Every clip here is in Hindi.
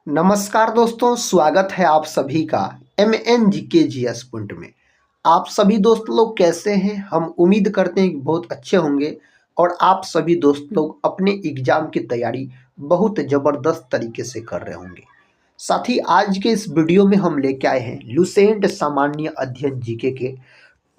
नमस्कार दोस्तों, स्वागत है आप सभी का MNGK पॉइंट में। आप सभी दोस्त लोग कैसे हैं? हम उम्मीद करते हैं कि बहुत अच्छे होंगे और आप सभी दोस्त लोग अपने एग्जाम की तैयारी बहुत ज़बरदस्त तरीके से कर रहे होंगे। साथ ही आज के इस वीडियो में हम लेके आए हैं लुसेंट सामान्य अध्ययन जीके के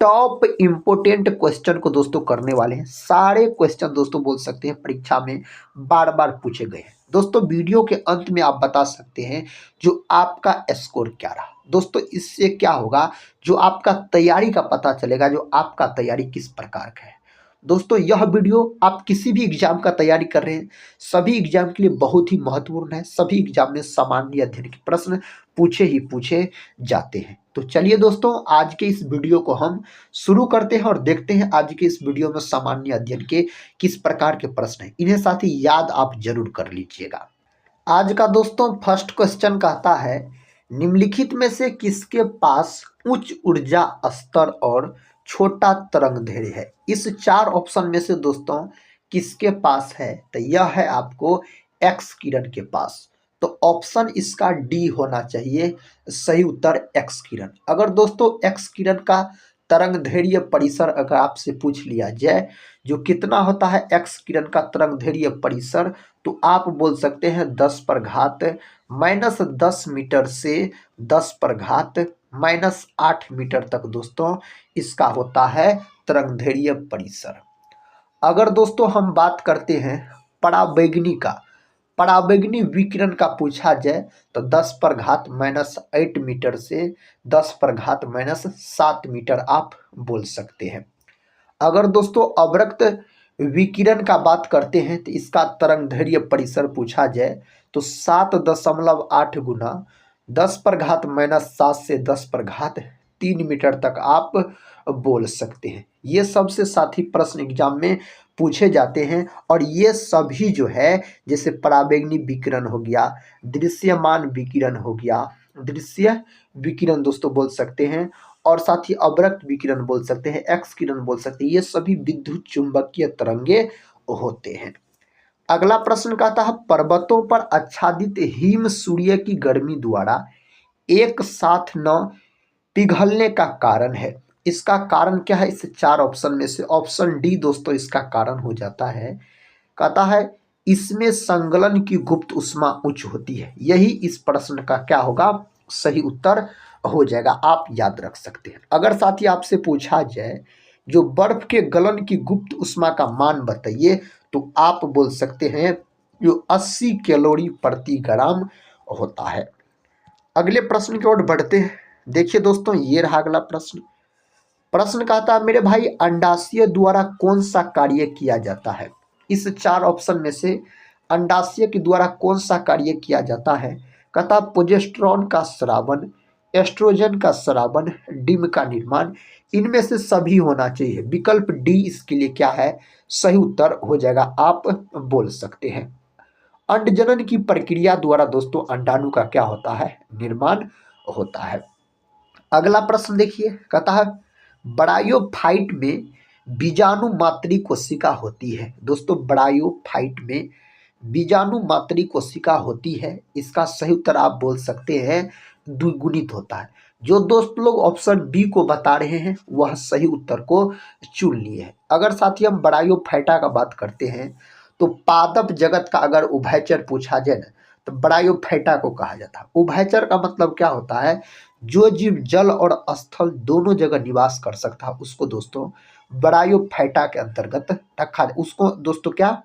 टॉप इम्पोर्टेंट क्वेश्चन को दोस्तों करने वाले हैं। सारे क्वेश्चन दोस्तों बोल सकते हैं परीक्षा में बार बार पूछे गए हैं। दोस्तों वीडियो के अंत में आप बता सकते हैं जो आपका स्कोर क्या रहा। दोस्तों इससे क्या होगा, जो आपका तैयारी का पता चलेगा, जो आपका तैयारी किस प्रकार का है। दोस्तों यह वीडियो आप किसी भी एग्जाम का तैयारी कर रहे हैं, सभी एग्जाम के लिए बहुत ही महत्वपूर्ण है। सभी एग्जाम में सामान्य अध्ययन के प्रश्न पूछे ही पूछे जाते हैं। तो चलिए दोस्तों आज के इस वीडियो को हम शुरू करते हैं और देखते हैं आज के इस वीडियो में सामान्य अध्ययन के किस प्रकार के प्रश्न हैं। इन्हें साथ ही याद आप जरूर कर लीजिएगा। आज का दोस्तों फर्स्ट क्वेश्चन कहता है, निम्नलिखित में से किसके पास उच्च ऊर्जा स्तर और छोटा तरंग दैर्घ्य है। इस चार ऑप्शन में से दोस्तों किसके पास है, तो यह है आपको एक्स किरण के पास। तो ऑप्शन इसका डी होना चाहिए सही उत्तर, एक्स किरण। अगर दोस्तों एक्स किरण का तरंग दैर्घ्य परिसर अगर आपसे पूछ लिया जाए जो कितना होता है एक्स किरण का तरंग दैर्घ्य परिसर, तो आप बोल सकते हैं 10⁻⁻10 मीटर से 10⁻⁻8 मीटर तक दोस्तों इसका होता है तरंग दैर्घ्य परिसर। अगर दोस्तों हम बात करते हैं पराबैंगनी का, पराबैंगनी विकिरण का पूछा जाए तो 10⁻⁻8 मीटर से 10⁻⁻7 मीटर आप बोल सकते हैं। अगर दोस्तों अवरक्त विकिरण का बात करते हैं तो इसका तरंग दैर्घ्य परिसर पूछा जाए तो 7.8 गुना 10⁻⁻7 से 10⁻3 मीटर तक आप बोल सकते हैं। ये सबसे साथी प्रश्न एग्जाम में पूछे जाते हैं और ये सभी जो है जैसे पराबैंगनी विकिरण हो गया, दृश्यमान विकिरण हो गया, दृश्य विकिरण दोस्तों बोल सकते हैं, और साथ ही अवरक्त विकिरण बोल सकते हैं, एक्स किरण बोल सकते हैं, ये सभी विद्युत चुंबकीय तरंगे होते हैं। अगला प्रश्न कहता है, पर्वतों पर आच्छादित हिम सूर्य की गर्मी द्वारा एक साथ न पिघलने का कारण है। इसका कारण क्या है? इस चार ऑप्शन में से ऑप्शन डी दोस्तों इसका कारण हो जाता है। कहता है इसमें संगलन की गुप्त उष्मा उच्च होती है। यही इस प्रश्न का क्या होगा, सही उत्तर हो जाएगा। आप याद रख सकते हैं। अगर साथ ही आपसे पूछा जाए जो बर्फ के गलन की गुप्त उष्मा का मान बताइए, तो आप बोल सकते हैं जो 80 कैलोरी प्रति ग्राम होता है। अगले प्रश्न की ओर बढ़ते हैं। देखिए दोस्तों ये रहा अगला प्रश्न। प्रश्न कहता है मेरे भाई अंडाशय द्वारा कौन सा कार्य किया जाता है। इस चार ऑप्शन में से अंडाशय के द्वारा कौन सा कार्य किया जाता है। कहता प्रोजेस्टेरॉन का स्रावन, एस्ट्रोजन का स्रावन, डिम का निर्माण। इनमें से सभी होना चाहिए। विकल्प डी इसके लिए क्या है, सही उत्तर हो जाएगा। आप बोल सकते हैं अंडजनन की प्रक्रिया द्वारा दोस्तों अंडाणु का क्या होता है, निर्माण होता है। अगला प्रश्न देखिए, कहता है ब्रायोफाइट में बीजाणु मात्री कोशिका होती है। दोस्तों ब्रायोफाइट में बीजाणु मात्री कोशिका होती है। इसका सही उत्तर आप बोल सकते हैं द्विगुणित होता है। जो दोस्त लोग ऑप्शन बी को बता रहे हैं वह सही उत्तर को चुन लिए हैं। अगर साथी हम ब्रायोफाइटा का बात करते हैं तो पादप जगत का अगर उभयचर पूछा जाए ना तो ब्रायोफाइटा को कहा जाता है। उभयचर का मतलब क्या होता है, जो जीव जल और स्थल दोनों जगह निवास कर सकता है उसको दोस्तों ब्रायोफाइटा के अंतर्गत रखा, उसको दोस्तों क्या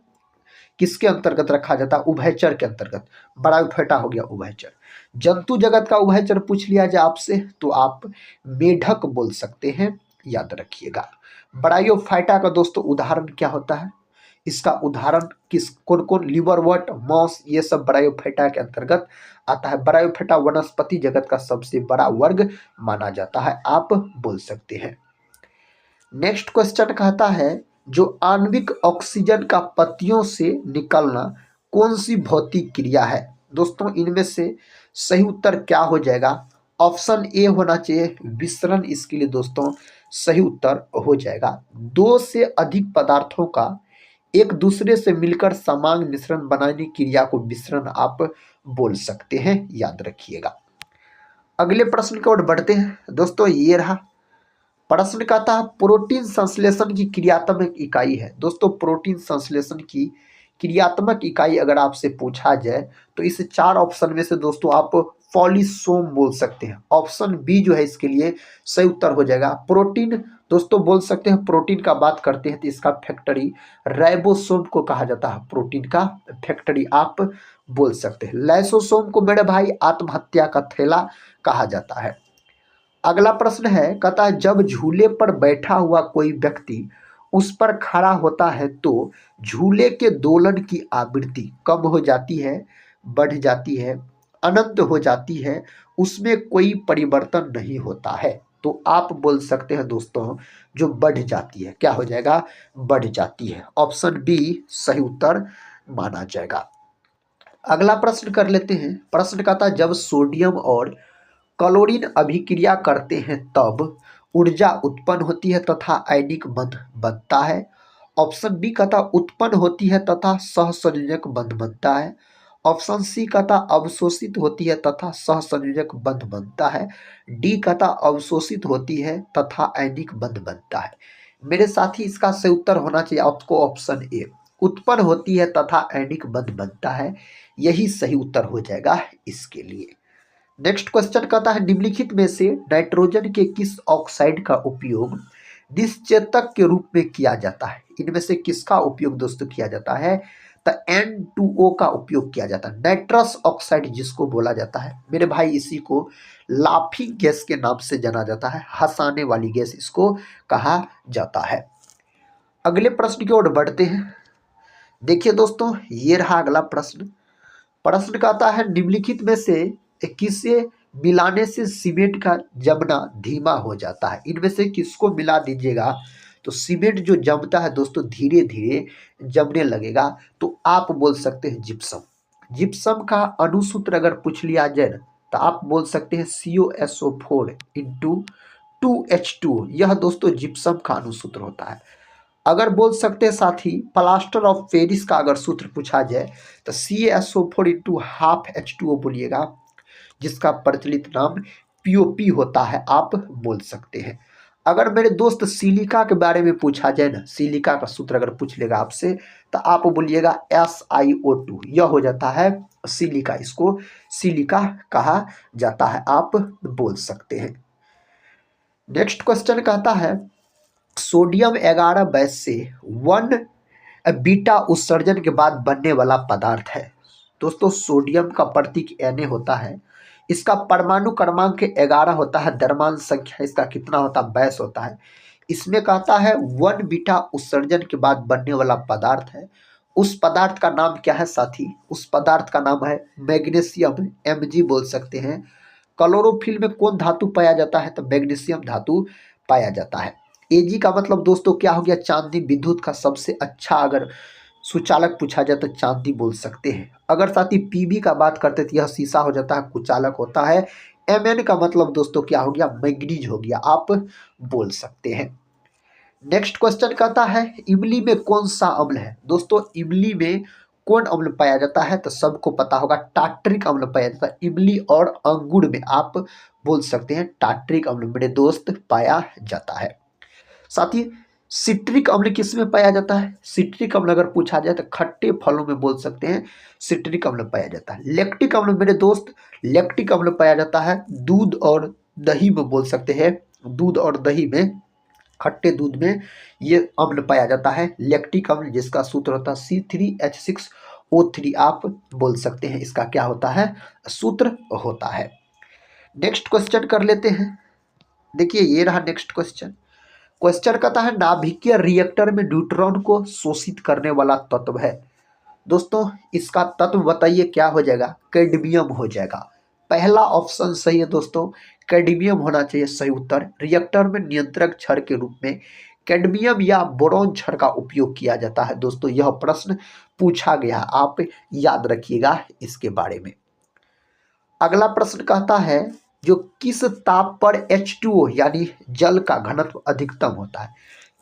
किसके अंतर्गत रखा जाता है, उभयचर के अंतर्गत। ब्रायोफाइटा हो गया उभयचर। जंतु जगत का उभयचर पूछ लिया जाए आपसे तो आप मेढक बोल सकते हैं, याद रखिएगा। ब्रायोफाइटा का दोस्तों उदाहरण क्या होता है, इसका उदाहरण किस कौन कौन, लिवरवर्ट, मॉस, ये सब ब्रायोफाइटा के अंतर्गत आता है। ब्रायोफाइटा वनस्पति जगत का सबसे बड़ा वर्ग माना जाता है, आप बोल सकते हैं। नेक्स्ट क्वेश्चन कहता है जो आणविक ऑक्सीजन का पत्तियों से निकलना कौन सी भौतिक क्रिया है। दोस्तों इनमें से सही उत्तर क्या हो जाएगा, ऑप्शन ए होना चाहिए विसरण। इसके लिए दोस्तों सही उत्तर हो जाएगा दो से अधिक पदार्थों का एक दूसरे से मिलकर समान मिश्रण बनाने की क्रिया को विसरण आप बोल सकते हैं, याद रखिएगा। अगले प्रश्न की ओर बढ़ते हैं दोस्तों। ये रहा प्रश्न, कहता है प्रोटीन संश्लेषण की क्रियात्मक इकाई है। दोस्तों प्रोटीन संश्लेषण की क्रियात्मक इकाई अगर आपसे पूछा जाए तो इस चार ऑप्शन में से दोस्तों आप पॉलीसोम बोल सकते हैं। ऑप्शन बी जो है इसके लिए सही उत्तर हो जाएगा। प्रोटीन दोस्तों बोल सकते हैं, प्रोटीन का बात करते हैं तो इसका फैक्टरी राइबोसोम को कहा जाता है। प्रोटीन का फैक्टरी आप बोल सकते हैं। लाइसोसोम को मेरे भाई आत्महत्या का थैला कहा जाता है। अगला प्रश्न है, कहता है जब झूले पर बैठा हुआ कोई व्यक्ति उस पर खड़ा होता है तो झूले के दोलन की आवृत्ति कम हो जाती है, बढ़ जाती है, अनंत हो जाती है, उसमें कोई परिवर्तन नहीं होता है। तो आप बोल सकते हैं दोस्तों जो बढ़ जाती है, क्या हो जाएगा, बढ़ जाती है। ऑप्शन बी सही उत्तर माना जाएगा। अगला प्रश्न कर लेते हैं। प्रश्न कहता है जब सोडियम और क्लोरीन अभिक्रिया करते हैं तब ऊर्जा उत्पन्न होती है तथा आयनिक बंध बनता है। ऑप्शन बी कहता उत्पन्न होती है तथा सहसंयोजक बंध बनता है। ऑप्शन सी कहता अवशोषित होती है तथा सहसंयोजक बंध बनता है। डी कहता अवशोषित होती है तथा आयनिक बंध बनता है। मेरे साथी इसका सही उत्तर होना चाहिए आपको ऑप्शन ए, उत्पन्न होती है तथा आयनिक बंध बनता है, यही सही उत्तर हो जाएगा इसके लिए। नेक्स्ट क्वेश्चन कहता है निम्नलिखित में से नाइट्रोजन के किस ऑक्साइड का उपयोग निश्चेतक के रूप में किया जाता है। इनमें से किसका उपयोग दोस्तों किया जाता है, तो N2O का उपयोग किया जाता है। नाइट्रस ऑक्साइड जिसको बोला जाता है मेरे भाई, इसी को लाफिंग गैस के नाम से जाना जाता है, हंसाने वाली गैस इसको कहा जाता है। अगले प्रश्न की ओर बढ़ते हैं। देखिए दोस्तों ये रहा अगला प्रश्न। प्रश्न कहता है निम्नलिखित में से किसे मिलाने से सीमेंट का जमना धीमा हो जाता है। इनमें से किसको मिला दीजिएगा तो सीमेंट जो जमता है दोस्तों धीरे धीरे जमने लगेगा। तो आप बोल सकते हैं जिप्सम। जिप्सम का अणुसूत्र अगर पूछ लिया जाए ना तो आप बोल सकते हैं COSO4 इंटू 2H2, यह दोस्तों जिप्सम का अणुसूत्र होता है। अगर बोल सकते हैं साथी प्लास्टर ऑफ पेरिस का अगर सूत्र पूछा जाए तो CaSO4 इंटू हाफ H2O बोलिएगा, जिसका प्रचलित नाम POP होता है, आप बोल सकते हैं। अगर मेरे दोस्त सिलिका के बारे में पूछा जाए ना, सिलिका का सूत्र अगर पूछ लेगा आपसे तो आप बोलिएगा SiO2, यह हो जाता है सिलिका, इसको सिलिका कहा जाता है, आप बोल सकते हैं। नेक्स्ट क्वेश्चन कहता है सोडियम 11 बेस से 1 बीटा उत्सर्जन के बाद बनने वाला पदार्थ है। दोस्तों सोडियम का प्रतीक Na होता है, इसका परमाणु क्रमांक 11 होता है, द्रव्यमान संख्या इसका कितना होता है, 22 होता है। इसमें कहता है 1 बीटा उत्सर्जन के बाद बनने वाला पदार्थ है। उस पदार्थ का नाम क्या है साथी, उस पदार्थ का नाम है मैग्नीशियम, Mg बोल सकते हैं। क्लोरोफिल में कौन धातु पाया जाता है, तो मैग्नीशियम धातु पाया जाता है। Ag का मतलब दोस्तों क्या हो गया, चांदी। विद्युत का सबसे अच्छा अगर सुचालक पूछा जाए तो चांदी बोल सकते हैं। अगर साथी Pb का बात करते तो यह शीशा हो जाता है, कुचालक होता है। Mn का मतलब दोस्तों क्या हो गया, मैग्नीज हो गया, आप बोल सकते हैं। नेक्स्ट क्वेश्चन कहता है इमली में कौन सा अम्ल है। दोस्तों इमली में कौन अम्ल पाया जाता है, तो सबको पता होगा टार्टरिक अम्ल पाया जाता है। इमली और अंगूर में आप बोल सकते हैं टार्टरिक अम्ल मेरे दोस्त पाया जाता है। साथ ही सिट्रिक अम्ल किस में पाया जाता है, सिट्रिक अम्ल अगर पूछा जाए तो खट्टे फलों में बोल सकते हैं सिट्रिक अम्ल पाया जाता है। लैक्टिक अम्ल मेरे दोस्त, लैक्टिक अम्ल पाया जाता है दूध और दही में, बोल सकते हैं दूध और दही में, खट्टे दूध में ये अम्ल पाया जाता है लैक्टिक अम्ल, जिसका सूत्र होता है C3H6O3, आप बोल सकते हैं इसका क्या होता है, सूत्र होता है। नेक्स्ट क्वेश्चन कर लेते हैं। देखिए ये रहा नेक्स्ट क्वेश्चन। क्वेश्चन कहता है नाभिकीय रिएक्टर में न्यूट्रॉन को शोषित करने वाला तत्व है। दोस्तों इसका तत्व बताइए क्या हो जाएगा, कैडमियम हो जाएगा। पहला ऑप्शन सही है दोस्तों, कैडमियम होना चाहिए सही उत्तर। रिएक्टर में नियंत्रक छड़ के रूप में कैडमियम या बोरॉन छड़ का उपयोग किया जाता है। दोस्तों यह प्रश्न पूछा गया, आप याद रखिएगा इसके बारे में। अगला प्रश्न कहता है जो किस ताप पर H2O यानी जल का घनत्व अधिकतम होता है।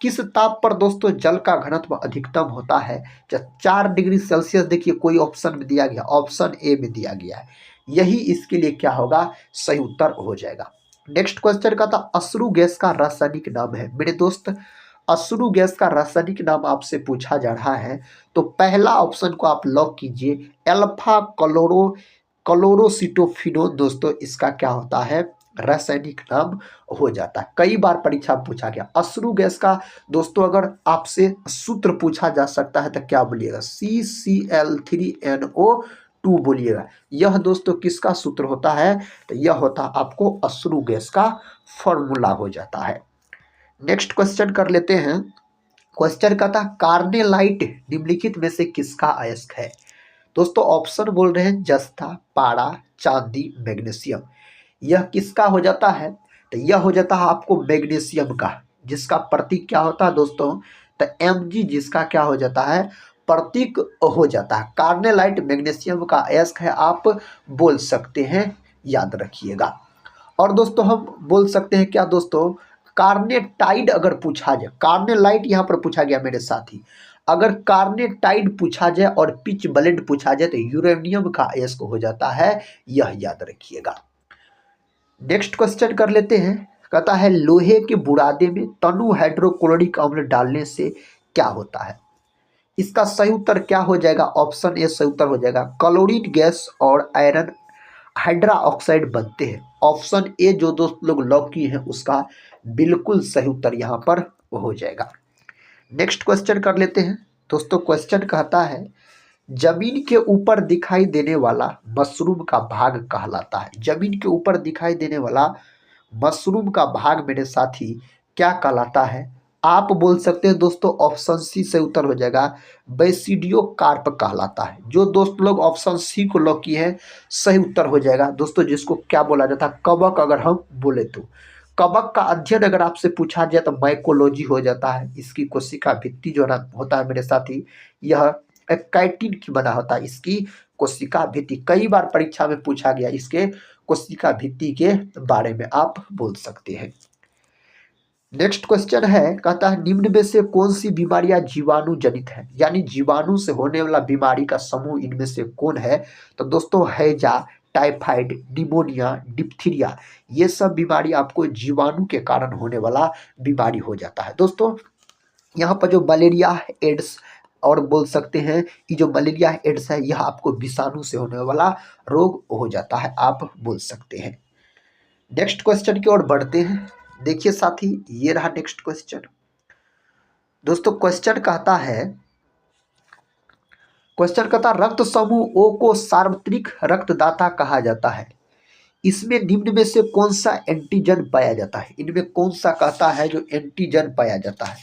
किस ताप पर दोस्तों जल का घनत्व अधिकतम होता है? जब 4 डिग्री सेल्सियस, देखिए कोई ऑप्शन में दिया गया, ऑप्शन ए में दिया गया है, यही इसके लिए क्या होगा, सही उत्तर हो जाएगा। नेक्स्ट क्वेश्चन का था अश्रु गैस का रासायनिक नाम है। मेरे दोस्त अश्रु गैस का रासायनिक नाम आपसे पूछा जा रहा है, तो पहला ऑप्शन को आप लॉक कीजिए, अल्फा क्लोरोसिटोफिनोन दोस्तों इसका क्या होता है, रासायनिक नाम हो जाता है। कई बार परीक्षा में पूछा गया अश्रु गैस का दोस्तों, अगर आपसे सूत्र पूछा जा सकता है तो क्या बोलिएगा, CCl3NO2 बोलिएगा। यह दोस्तों किसका सूत्र होता है, तो यह होता है आपको अश्रु गैस का फॉर्मूला हो जाता है। नेक्स्ट क्वेश्चन कर लेते हैं। क्वेश्चन का था कार्नेलाइट निम्नलिखित में से किसका अयस्क है? दोस्तों ऑप्शन बोल रहे हैं जस्ता, पारा, चांदी, मैग्नीशियम। यह किसका हो जाता है, तो यह हो जाता है आपको मैग्नीशियम का, जिसका प्रतीक क्या होता है दोस्तों, तो Mg, जिसका क्या हो जाता है, प्रतीक हो जाता है। कार्नेलाइट मैग्नीशियम का अयस्क है, आप बोल सकते हैं, याद रखिएगा। और दोस्तों हम बोल सकते हैं क्या दोस्तों, कार्नेटाइड अगर पूछा जाए, कार्नेलाइट यहाँ पर पूछा गया मेरे साथी, अगर कार्नेटाइड पूछा जाए और पिच ब्लेंड पूछा जाए तो यूरेनियम का अयस्क हो जाता है, यह याद रखिएगा। नेक्स्ट क्वेश्चन कर लेते हैं। कहता है लोहे के बुरादे में तनु हाइड्रोक्लोरिक अम्ल डालने से क्या होता है? इसका सही उत्तर क्या हो जाएगा, ऑप्शन ए सही उत्तर हो जाएगा, क्लोरीन गैस और आयरन हाइड्रा ऑक्साइड बनते हैं। ऑप्शन ए जो दोस्त लोग लॉक किए हैं उसका बिल्कुल सही उत्तर यहाँ पर हो जाएगा। नेक्स्ट क्वेश्चन कर लेते हैं दोस्तों। क्वेश्चन कहता है जमीन के ऊपर दिखाई देने वाला मशरूम का भाग कहलाता है। जमीन के ऊपर दिखाई देने वाला मशरूम का भाग मेरे साथी क्या कहलाता है? आप बोल सकते हैं दोस्तों ऑप्शन सी से उत्तर हो जाएगा, बेसिडियो कार्प कहलाता है। जो दोस्त लोग ऑप्शन सी को लॉक किए हैं सही उत्तर हो जाएगा दोस्तों, जिसको क्या बोला जाता है, कवक। अगर हम बोले तो कवक का अध्ययन अगर आपसे पूछा जाए तो माइकोलॉजी हो जाता है। इसकी कोशिका भित्ति जो होता है मेरे साथी, यह काइटिन की बना होता है। इसकी कोशिका भित्ति कई बार परीक्षा में पूछा गया, इसके कोशिका भित्ति के बारे में आप बोल सकते हैं। नेक्स्ट क्वेश्चन है, कहता है निम्न में से कौन सी बीमारियां जीवाणु जनित है, यानी जीवाणु से होने वाला बीमारी का समूह इनमें से कौन है? तो दोस्तों हैजा, टाइफाइड, निमोनिया, डिप्थीरिया, ये सब बीमारी आपको जीवाणु के कारण होने वाला बीमारी हो जाता है। दोस्तों यहाँ पर जो मलेरिया, एड्स और बोल सकते हैं कि जो मलेरिया एड्स है यह आपको विषाणु से होने वाला रोग हो जाता है, आप बोल सकते हैं। नेक्स्ट क्वेश्चन की ओर बढ़ते हैं। देखिए साथी ये रहा नेक्स्ट क्वेश्चन। दोस्तों क्वेश्चन कहता है रक्त समूह ओ को सार्वत्रिक रक्तदाता कहा जाता है। इसमें निम्न में से कौन सा एंटीजन पाया जाता है? इनमें कौन सा कहता है जो एंटीजन पाया जाता है?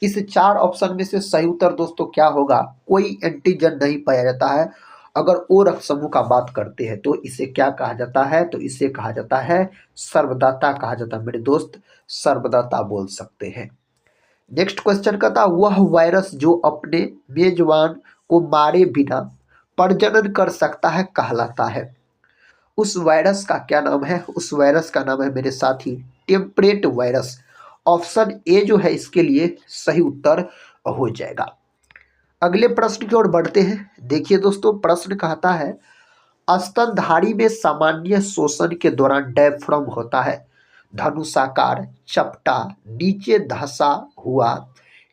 इस 4 ऑप्शन में से सही उत्तर दोस्तों क्या होगा, कोई एंटीजन नहीं पाया जाता है। अगर ओ रक्त समूह का बात करते हैं तो इसे क्या कहा जाता है, तो इसे कहा जाता है सर्वदाता कहा जाता है। मेरे दोस्त सर्वदाता बोल सकते हैं। नेक्स्ट क्वेश्चन का था वह वायरस जो अपने मेजबान को मारे बिना प्रजनन कर सकता है कहलाता है। उस वायरस का क्या नाम है? उस वायरस का नाम है मेरे साथी टेम्परेट वायरस। ऑप्शन ए जो है इसके लिए सही उत्तर हो जाएगा। अगले प्रश्न की ओर बढ़ते हैं। देखिए दोस्तों प्रश्न कहता है स्तनधारी में सामान्य शोषण के दौरान डायफ्राम होता है, धनुषाकार, चपटा, नीचे धंसा हुआ,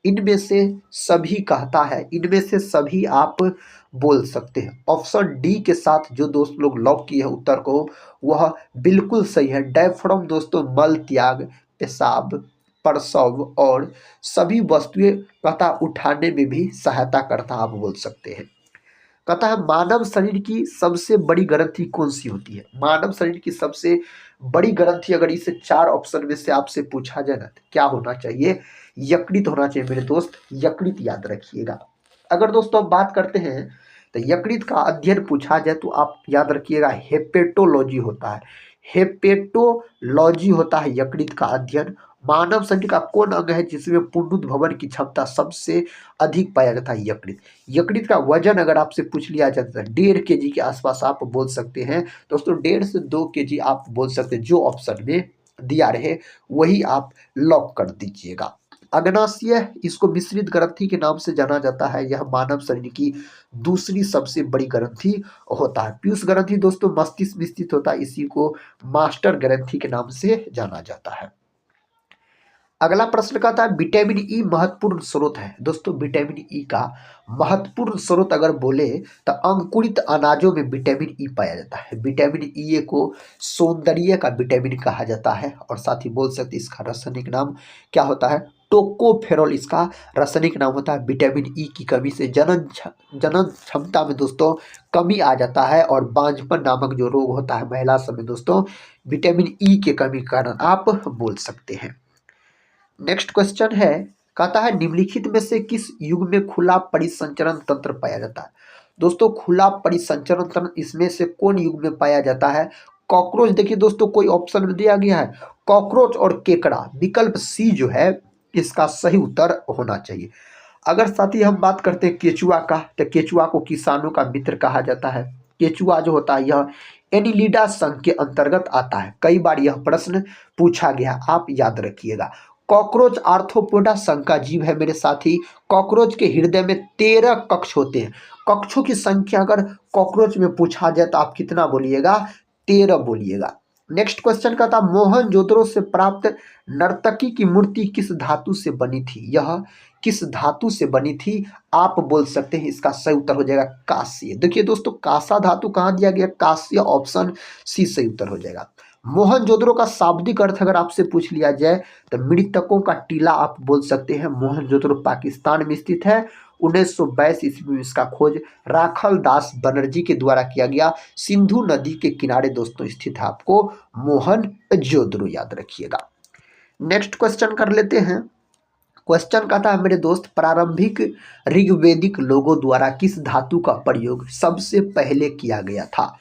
इनमें से सभी कहता है। इनमें से सभी आप बोल सकते हैं। ऑप्शन डी के साथ जो दोस्त लोग लॉक किए हैं उत्तर को वह बिल्कुल सही है। डायफ्राम दोस्तों मल त्याग, पेशाब, प्रसव और सभी वस्तुएं कहता उठाने में भी सहायता करता, आप बोल सकते हैं। कहता है मानव शरीर की सबसे बड़ी ग्रंथि कौन सी होती है? मानव शरीर की सबसे बड़ी ग्रंथि अगर इसे 4 ऑप्शन में से आपसे पूछा जाए ना तो क्या होना चाहिए? यकृत होना चाहिए मेरे दोस्त, यकृत याद रखिएगा। अगर दोस्तों बात करते हैं तो यकृत का अध्ययन पूछा जाए तो आप याद रखिएगा हेपेटोलॉजी होता है। हेपेटोलॉजी होता है यकृत का अध्ययन। मानव शरीर का कौन अंग है जिसमें पुनरुद्भवन की क्षमता सबसे अधिक पाया जाता है? यकृत। यकृत का वजन अगर आपसे पूछ लिया जाता है 1.5 kg के आसपास आप बोल सकते हैं दोस्तों, 1.5 से 2 kg आप बोल सकते हैं। जो ऑप्शन में दिया रहे वही आप लॉक कर दीजिएगा। अग्नाशय इसको मिश्रित ग्रंथि के नाम से जाना जाता है। यह मानव शरीर की दूसरी सबसे बड़ी ग्रंथि होता है। पीयूष ग्रंथि दोस्तों मस्तिष्क में स्थित होता है, इसी को मास्टर ग्रंथि के नाम से जाना जाता है। अगला प्रश्न कहता है विटामिन ई महत्वपूर्ण स्रोत है। दोस्तों विटामिन ई का महत्वपूर्ण स्रोत अगर बोले तो अंकुरित अनाजों में विटामिन ई पाया जाता है। विटामिन ई को सौंदर्य का विटामिन कहा जाता है और साथ ही बोल सकते इसका रासायनिक नाम क्या होता है, टोकोफेरोल इसका रासायनिक नाम होता है। विटामिन ई की कमी से जनन क्षमता में दोस्तों कमी आ जाता है और बांझपन नामक जो रोग होता है महिला सब में दोस्तों विटामिन ई के कमी के कारण आप बोल सकते हैं। नेक्स्ट क्वेश्चन है कहता है निम्नलिखित में से किस युग में खुला परिसंचरण तंत्र पाया जाता है। दोस्तों खुला परिसंचरण तंत्र इसमें से कौन युग में पाया जाता है। कॉकरोच, देखिए दोस्तों कोई ऑप्शन में दिया गया है कॉकरोच और केकड़ा, विकल्प सी जो है इसका सही उत्तर होना चाहिए। अगर साथ ही हम बात करते हैं केचुआ का, तो केचुआ को किसानों का मित्र कहा जाता है। केचुआ जो होता है यह एनिलिडा संघ के अंतर्गत आता है। कई बार यह प्रश्न पूछा गया, आप याद रखिएगा। कॉकरोच आर्थ्रोपोडा संघ का जीव है मेरे साथी। कॉकरोच के हृदय में 13 कक्ष होते हैं। कक्षों की संख्या अगर कॉकरोच में पूछा जाए तो आप कितना बोलिएगा, 13 बोलिएगा। नेक्स्ट क्वेश्चन का था मोहनजोदड़ो से प्राप्त नर्तकी की मूर्ति किस धातु से बनी थी। यह किस धातु से बनी थी आप बोल सकते हैं, इसका सही उत्तर हो जाएगा कांस्य। देखिए दोस्तों कांसा धातु कहाँ दिया गया, कांस्य, ऑप्शन सी सही उत्तर हो जाएगा। मोहनजोदड़ो का शाब्दिक अर्थ अगर आपसे पूछ लिया जाए तो मृतकों का टीला आप बोल सकते हैं। मोहनजोदड़ो पाकिस्तान में स्थित है। 1922 ईस्वी में इसका खोज राखल दास बनर्जी के द्वारा किया गया। सिंधु नदी के किनारे दोस्तों स्थित है, आपको मोहनजोदड़ो याद रखिएगा। नेक्स्ट क्वेश्चन कर लेते हैं। क्वेश्चन कहता है मेरे दोस्त प्रारंभिक ऋग्वेदिक लोगों द्वारा किस धातु का प्रयोग सबसे पहले किया गया था।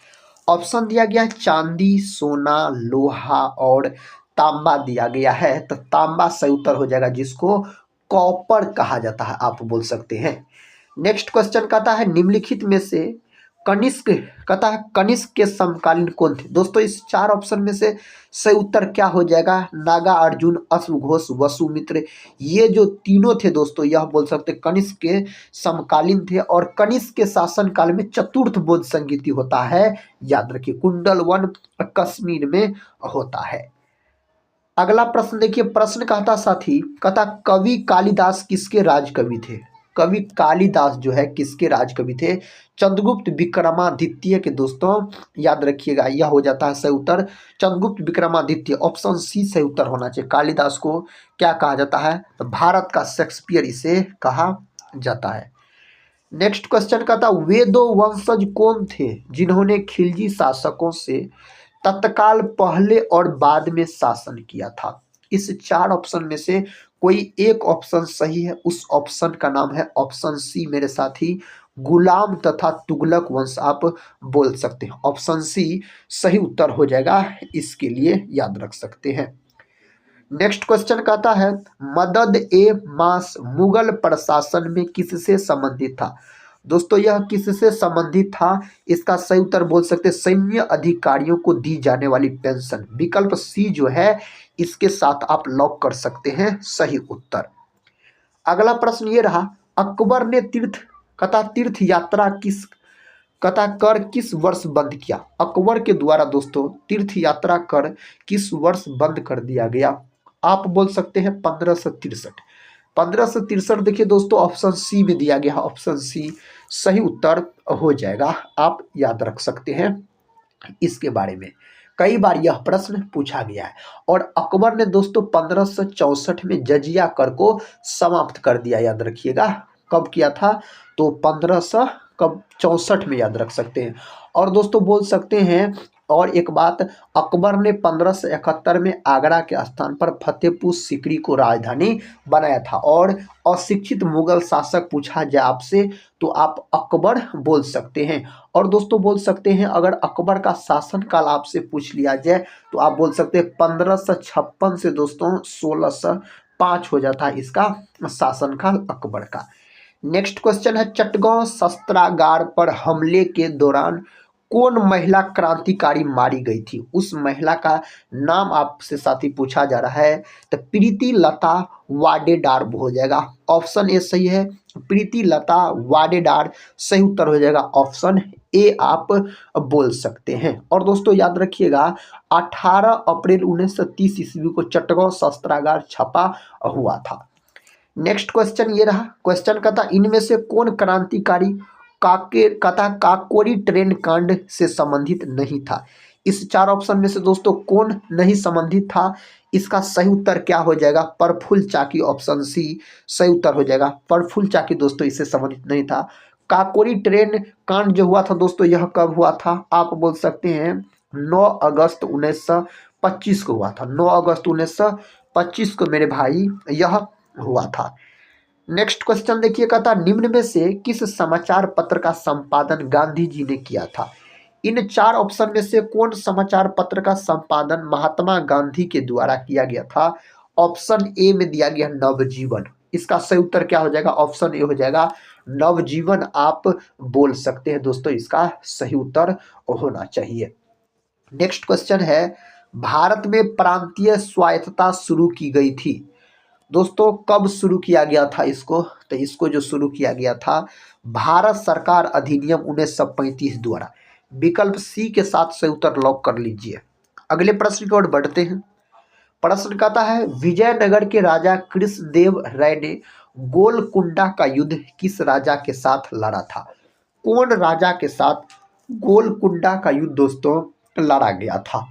ऑप्शन दिया गया चांदी, सोना, लोहा और तांबा दिया गया है, तो तांबा सही उत्तर हो जाएगा जिसको कॉपर कहा जाता है, आप बोल सकते हैं। नेक्स्ट क्वेश्चन कहता है निम्नलिखित में से कनिष्क, कहता है कनिष्क के समकालीन कौन थे। दोस्तों इस 4 ऑप्शन में से सही उत्तर क्या हो जाएगा, नागा अर्जुन, अश्वघोष, वसुमित्र, ये जो तीनों थे दोस्तों यह बोल सकते कनिष्क के समकालीन थे। और कनिष्क के शासन काल में चतुर्थ बौद्ध संगीति होता है, याद रखिए कुंडल वन कश्मीर में होता है। अगला प्रश्न देखिए, प्रश्न कहता साथी, कहता कवि कालिदास किसके राजकवि थे। कवि कालिदास जो है किसके राजकवि थे, चंद्रगुप्त विक्रमादित्य के दोस्तों याद रखिएगा, यह हो जाता है सही उत्तर चंद्रगुप्त विक्रमादित्य, ऑप्शन सी सही उत्तर होना चाहिए। कालिदास को क्या कहा जाता है, तो भारत का शेक्सपियर इसे कहा जाता है। नेक्स्ट क्वेश्चन का था वे दो वंशज कौन थे जिन्होंने खिलजी शासकों से तत्काल पहले और बाद में शासन किया था। इस 4 ऑप्शन में से कोई एक ऑप्शन सही है, उस ऑप्शन का नाम है ऑप्शन सी मेरे साथी गुलाम तथा तुगलक वंश, आप बोल सकते हैं। ऑप्शन सी सही उत्तर हो जाएगा, इसके लिए याद रख सकते हैं। नेक्स्ट क्वेश्चन कहता है मदद ए मास मुगल प्रशासन में किससे संबंधित था। दोस्तों यह किससे संबंधित था, इसका सही उत्तर बोल सकते सैन्य अधिकारियों को दी जाने वाली पेंशन, विकल्प सी जो है इसके साथ आप लॉक कर सकते हैं सही उत्तर। अगला प्रश्न ये रहा अकबर ने तीर्थ यात्रा किस वर्ष बंद किया। अकबर के द्वारा दोस्तों तीर्थ यात्रा कर किस वर्ष बंद कर दिया गया, आप बोल सकते हैं 1563। 1563 देखिए दोस्तों ऑप्शन सी में दिया गया, ऑप्शन सी सही उत्तर हो जाएगा, आप याद रख सकते हैं। इसके बारे में कई बार यह प्रश्न पूछा गया है। और अकबर ने दोस्तों 1564 में जजिया कर को समाप्त कर दिया, याद रखिएगा कब किया था, तो 1564 में याद रख सकते हैं। और दोस्तों बोल सकते हैं और एक बात, अकबर ने 1571 में आगरा के स्थान पर फतेहपुर सीकरी को राजधानी बनाया था। और अशिक्षित मुगल शासक पूछा जाए आपसे तो आप अकबर बोल सकते हैं। और दोस्तों बोल सकते हैं अगर अकबर का शासनकाल आपसे पूछ लिया जाए तो आप बोल सकते हैं 1556 से दोस्तों 1605 हो जाता है इसका शासनकाल अकबर का। नेक्स्ट क्वेश्चन है चटगांव शस्त्रागार पर हमले के दौरान कौन महिला क्रांतिकारी मारी गई थी? उस महिला का नाम आपसे साथी पूछा जा रहा है। तो प्रीति लता वाडेदार हो जाएगा। ऑप्शन ए सही है, प्रीति लता वाडेदार सही उत्तर हो जाएगा। ऑप्शन ए आप बोल सकते हैं। और दोस्तों याद रखिएगा 18 अप्रैल 1930 ईस्वी को चटगांव शस्त्रागार छपा हुआ था। नेक्स्ट क्वेश्चन ये रहा। क्वेश्चन का था इनमें से कौन क्रांतिकारी काकोरी ट्रेन कांड से संबंधित नहीं था? इस चार ऑप्शन में से दोस्तों कौन नहीं संबंधित था? इसका सही उत्तर क्या हो जाएगा? प्रफुल्ल चाकी, ऑप्शन सी सही उत्तर हो जाएगा। प्रफुल्ल चाकी दोस्तों इससे संबंधित नहीं था। काकोरी ट्रेन कांड जो हुआ था दोस्तों यह कब हुआ था? आप बोल सकते हैं 9 अगस्त 1925 को हुआ था। 9 अगस्त 1925 को मेरे भाई यह हुआ था। नेक्स्ट क्वेश्चन देखिए, कहता निम्न में से किस समाचार पत्र का संपादन गांधी जी ने किया था? इन चार ऑप्शन में से कौन समाचार पत्र का संपादन महात्मा गांधी के द्वारा किया गया था? ऑप्शन ए में दिया गया नवजीवन। इसका सही उत्तर क्या हो जाएगा? ऑप्शन ए हो जाएगा नवजीवन आप बोल सकते हैं दोस्तों, इसका सही उत्तर होना चाहिए। नेक्स्ट क्वेश्चन है भारत में प्रांतीय स्वायत्तता शुरू की गई थी दोस्तों, कब शुरू किया गया था इसको? तो इसको जो शुरू किया गया था भारत सरकार अधिनियम 1935 द्वारा। विकल्प सी के साथ सही उत्तर लॉक कर लीजिए। अगले प्रश्न की ओर बढ़ते हैं। प्रश्न कहता है विजयनगर के राजा कृष्णदेव राय ने गोलकुंडा का युद्ध किस राजा के साथ लड़ा था? कौन राजा के साथ गोलकुंडा का युद्ध दोस्तों लड़ा गया था?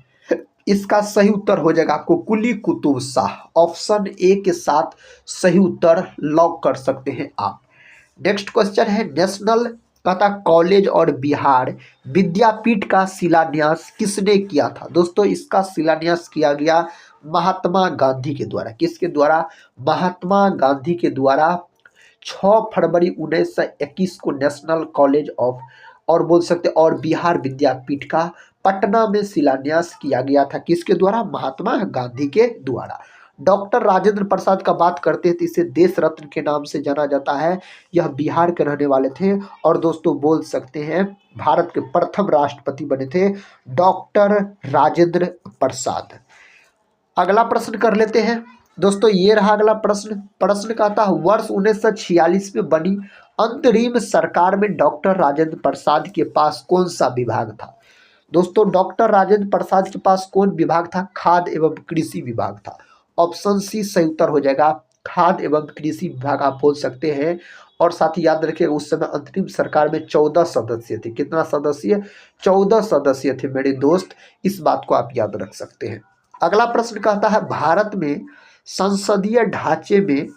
इसका सही उत्तर हो जाएगा आपको कुली कुतुब शाह। ऑप्शन ए के साथ सही उत्तर लॉक कर सकते हैं आप। नेक्स्ट क्वेश्चन है नेशनल तथा कॉलेज और बिहार विद्यापीठ का शिलान्यास किसने किया था? दोस्तों इसका शिलान्यास किया गया महात्मा गांधी के द्वारा। किसके द्वारा? महात्मा गांधी के द्वारा 6 फरवरी 1921 को नेशनल कॉलेज ऑफ और बोल सकते और बिहार विद्यापीठ का पटना में शिलान्यास किया गया था। किसके द्वारा? महात्मा गांधी के द्वारा। डॉक्टर राजेंद्र प्रसाद का बात करते हैं तो इसे देश रत्न के नाम से जाना जाता है। यह बिहार के रहने वाले थे और दोस्तों बोल सकते हैं भारत के प्रथम राष्ट्रपति बने थे डॉक्टर राजेंद्र प्रसाद। अगला प्रश्न कर लेते हैं दोस्तों, ये रहा अगला प्रश्न। प्रश्न कहता है वर्ष 1946 में बनी अंतरिम सरकार में डॉक्टर राजेंद्र प्रसाद के पास कौन सा विभाग था? दोस्तों डॉक्टर राजेंद्र प्रसाद के पास कौन विभाग था? खाद्य एवं कृषि विभाग था। ऑप्शन सी सही उत्तर हो जाएगा खाद्य एवं कृषि विभाग आप बोल सकते हैं। और साथ ही याद रखिए उस समय अंतरिम सरकार में 14 सदस्य थे। कितना सदस्य? 14 सदस्य थे मेरे दोस्त, इस बात को आप याद रख सकते हैं। अगला प्रश्न कहता है भारत में संसदीय ढांचे में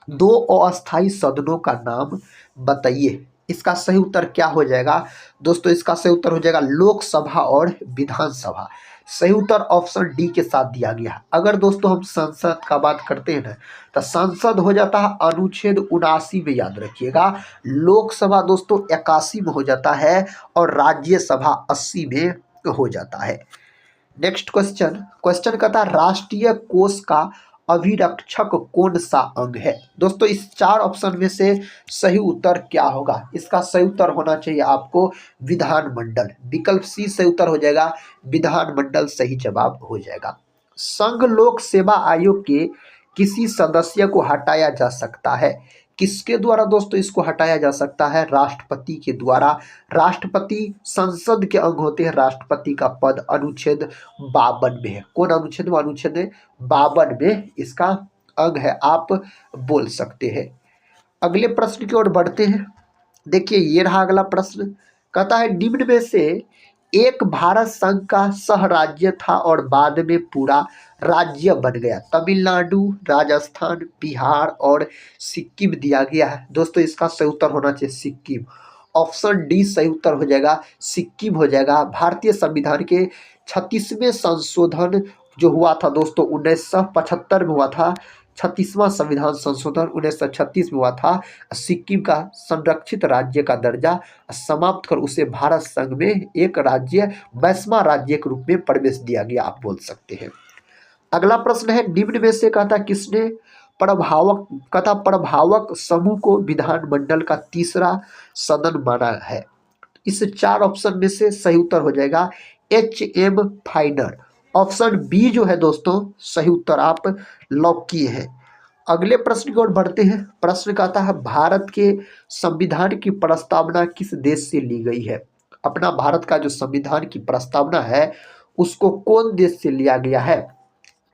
2 अस्थायी सदनों का नाम बताइए। इसका सही उत्तर क्या हो जाएगा दोस्तों? इसका सही उत्तर हो जाएगा लोकसभा और विधानसभा। सही उत्तर ऑप्शन डी के साथ दिया गया है। अगर दोस्तों हम संसद का बात करते हैं ना तो संसद हो जाता है अनुच्छेद 79 में, याद रखिएगा। लोकसभा दोस्तों 81 में हो जाता है और राज्यसभा 80 में हो जाता है। नेक्स्ट क्वेश्चन कहता है राष्ट्रीय कोष का अभिरक्षक कौन सा अंग है? दोस्तों इस चार ऑप्शन में से सही उत्तर क्या होगा? इसका सही उत्तर होना चाहिए आपको विधानमंडल। विकल्प सी सही उत्तर हो जाएगा विधानमंडल सही जवाब हो जाएगा। संघ लोक सेवा आयोग के किसी सदस्य को हटाया जा सकता है। किसके द्वारा दोस्तों इसको हटाया जा सकता है? राष्ट्रपति के द्वारा। राष्ट्रपति संसद के अंग होते हैं। राष्ट्रपति का पद अनुच्छेद 52 में है। कौन अनुच्छेद? अनुच्छेद 52 में इसका अंग है, आप बोल सकते हैं। अगले प्रश्न की ओर बढ़ते हैं। देखिए ये रहा अगला प्रश्न। कहता है निम्न में से एक भारत संघ का सह राज्य था और बाद में पूरा राज्य बन गया। तमिलनाडु, राजस्थान, बिहार और सिक्किम दिया गया है। दोस्तों इसका सही उत्तर होना चाहिए सिक्किम। ऑप्शन डी सही उत्तर हो जाएगा सिक्किम हो जाएगा। भारतीय संविधान के 36वें संशोधन जो हुआ था दोस्तों 1975 में हुआ था। 36वां संविधान संशोधन 1936 में हुआ था। सिक्किम का संरक्षित राज्य का दर्जा समाप्त कर उसे भारत संघ में एक राज्य 22वां राज्य के रूप में प्रवेश दिया गया, आप बोल सकते हैं। अगला प्रश्न है निम्न में से कहता किसने प्रभावक समूह को विधानमंडल का तीसरा सदन माना है? इस चार ऑप्शन में से सही उत्तर हो जाएगा HM फाइनर। ऑप्शन बी जो है दोस्तों सही उत्तर आप लॉक किए हैं। अगले प्रश्न की ओर बढ़ते हैं। प्रश्न कहता है भारत के संविधान की प्रस्तावना किस देश से ली गई है। अपना भारत का जो संविधान की प्रस्तावना है उसको कौन देश से लिया गया है।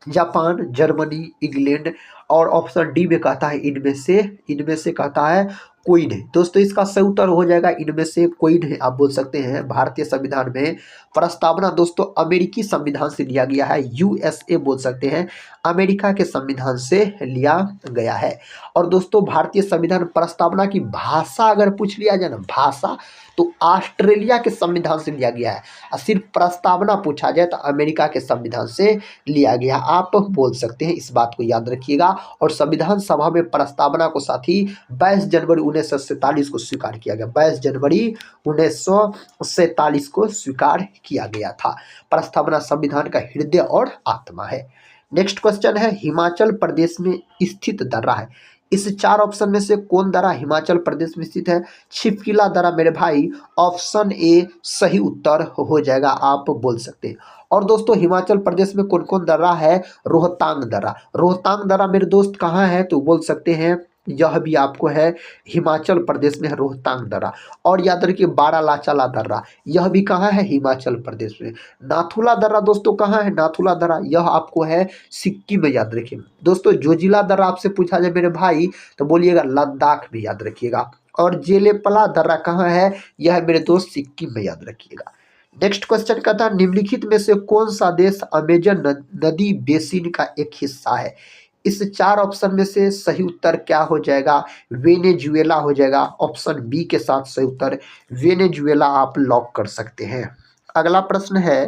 जापान, जर्मनी, इंग्लैंड और ऑप्शन डी में कहता है इनमें से कहता है कोई नहीं। दोस्तों इसका सही उत्तर हो जाएगा इनमें से कोई नहीं। आप बोल सकते हैं भारतीय संविधान में प्रस्तावना दोस्तों अमेरिकी संविधान से लिया गया है। USA बोल सकते हैं, अमेरिका के संविधान से लिया गया है। और दोस्तों भारतीय संविधान प्रस्तावना की भाषा अगर पूछ लिया जाए ना, भाषा तो ऑस्ट्रेलिया के संविधान से लिया गया है। और सिर्फ प्रस्तावना पूछा जाए तो अमेरिका के संविधान से लिया गया। आप बोल सकते हैं, इस बात को याद रखिएगा। और संविधान सभा में प्रस्तावना को साथ ही 22 जनवरी 1947 को स्वीकार किया गया। 22 जनवरी 1947 को स्वीकार किया गया था। प्रस्तावना संविधान का हृदय और आत्मा है। नेक्स्ट क्वेश्चन है हिमाचल प्रदेश में स्थित दर्रा है। इस चार ऑप्शन में से कौन दर्रा हिमाचल प्रदेश में स्थित है। छिपकिला दर्रा मेरे भाई ऑप्शन ए सही उत्तर हो जाएगा। आप बोल सकते हैं। और दोस्तों हिमाचल प्रदेश में कौन कौन दर्रा है। रोहतांग दर्रा। रोहतांग दर्रा मेरे दोस्त कहाँ है तो बोल सकते हैं यह भी आपको है हिमाचल प्रदेश में है रोहतांग दर्रा। और याद रखिए बारालाचाला दर्रा यह भी कहाँ है हिमाचल प्रदेश में। नाथुला दर्रा दोस्तों कहाँ है। नाथुला दर्रा यह आपको है सिक्किम में। याद रखिए दोस्तों जोजिला दर्रा आपसे पूछा जाए मेरे भाई तो बोलिएगा लद्दाख में। याद रखिएगा। और जेलेपला दर्रा कहाँ है यह मेरे दोस्त सिक्किम में। याद रखिएगा। नेक्स्ट क्वेश्चन कहता है निम्नलिखित में से कौन सा देश अमेजन नदी बेसिन का एक हिस्सा है। इस चार ऑप्शन में से सही उत्तर क्या हो जाएगा। वेनेजुएला हो जाएगा। ऑप्शन बी के साथ सही उत्तर वेनेजुएला आप लॉक कर सकते हैं। अगला प्रश्न है।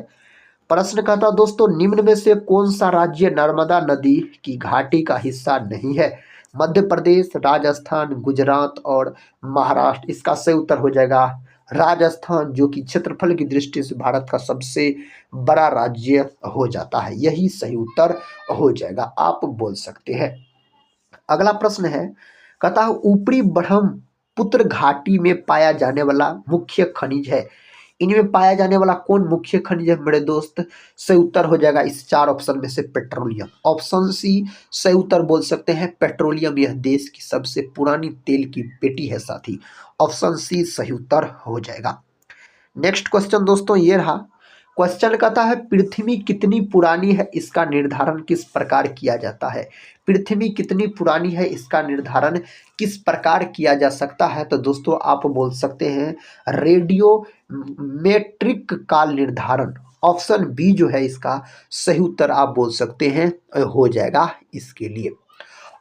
प्रश्न कहता दोस्तों निम्न में से कौन सा राज्य नर्मदा नदी की घाटी का हिस्सा नहीं है। मध्य प्रदेश, राजस्थान, गुजरात और महाराष्ट्र। इसका सही उत्तर हो जाएगा राजस्थान, जो कि क्षेत्रफल की दृष्टि से भारत का सबसे बड़ा राज्य हो जाता है। यही सही उत्तर हो जाएगा। आप बोल सकते हैं। अगला प्रश्न है कहता है ऊपरी ब्रह्मपुत्र घाटी में पाया जाने वाला मुख्य खनिज है। इनमें पाया जाने वाला कौन मुख्य खनिज है मेरे दोस्त। सही उत्तर हो जाएगा इस चार ऑप्शन में से पेट्रोलियम। ऑप्शन सी सही उत्तर बोल सकते हैं पेट्रोलियम। यह देश की सबसे पुरानी तेल की पेटी है साथी। ऑप्शन सी सही उत्तर हो जाएगा। नेक्स्ट क्वेश्चन दोस्तों ये रहा। क्वेश्चन कहता है पृथ्वी कितनी पुरानी है इसका निर्धारण किस प्रकार किया जाता है। पृथ्वी कितनी पुरानी है इसका निर्धारण किस प्रकार किया जा सकता है। तो दोस्तों आप बोल सकते हैं रेडियो मेट्रिक काल निर्धारण। ऑप्शन बी जो है इसका सही उत्तर आप बोल सकते हैं हो जाएगा इसके लिए।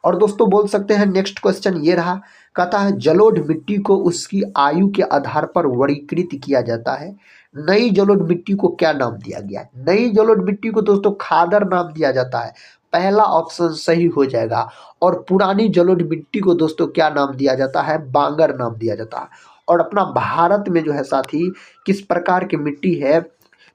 और दोस्तों बोल सकते हैं नेक्स्ट क्वेश्चन ये रहा। कहता है जलोढ़ मिट्टी को उसकी आयु के आधार पर वर्गीकृत किया जाता है। नई जलोढ़ मिट्टी को क्या नाम दिया गया है। नई जलोढ़ मिट्टी को दोस्तों खादर नाम दिया जाता है। पहला ऑप्शन सही हो जाएगा। और पुरानी जलोढ़ मिट्टी को दोस्तों क्या नाम दिया जाता है बांगर नाम दिया जाता है। और अपना भारत में जो है साथी किस प्रकार की मिट्टी है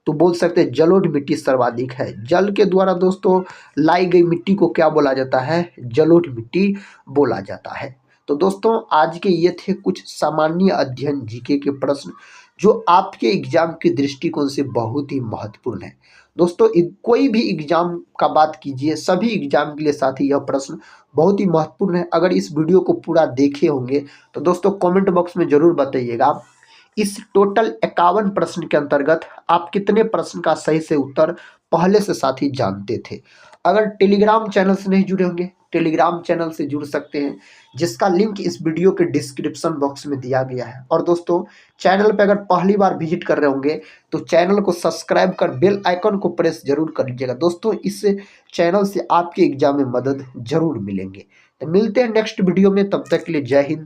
तो बोल सकते हैं जलोढ़ मिट्टी सर्वाधिक है। जल के द्वारा दोस्तों लाई गई मिट्टी को क्या बोला जाता है जलोढ़ मिट्टी बोला जाता है। तो दोस्तों आज के ये थे कुछ सामान्य अध्ययन जीके के प्रश्न जो आपके एग्जाम के दृष्टिकोण से बहुत ही महत्वपूर्ण है। दोस्तों कोई भी एग्जाम का बात कीजिए सभी एग्जाम के लिए साथी यह प्रश्न बहुत ही महत्वपूर्ण है। अगर इस वीडियो को पूरा देखे होंगे तो दोस्तों कमेंट बॉक्स में जरूर बताइएगा इस टोटल 51 प्रश्न के अंतर्गत आप कितने प्रश्न का सही से उत्तर पहले से साथी जानते थे। अगर टेलीग्राम चैनल से नहीं जुड़े होंगे टेलीग्राम चैनल से जुड़ सकते हैं जिसका लिंक इस वीडियो के डिस्क्रिप्शन बॉक्स में दिया गया है। और दोस्तों चैनल पर अगर पहली बार विजिट कर रहे होंगे तो चैनल को सब्सक्राइब कर बेल आइकन को प्रेस जरूर कर लीजिएगा। दोस्तों इस चैनल से आपके एग्जाम में मदद जरूर मिलेंगे। तो मिलते हैं नेक्स्ट वीडियो में, तब तक के लिए जय हिंद।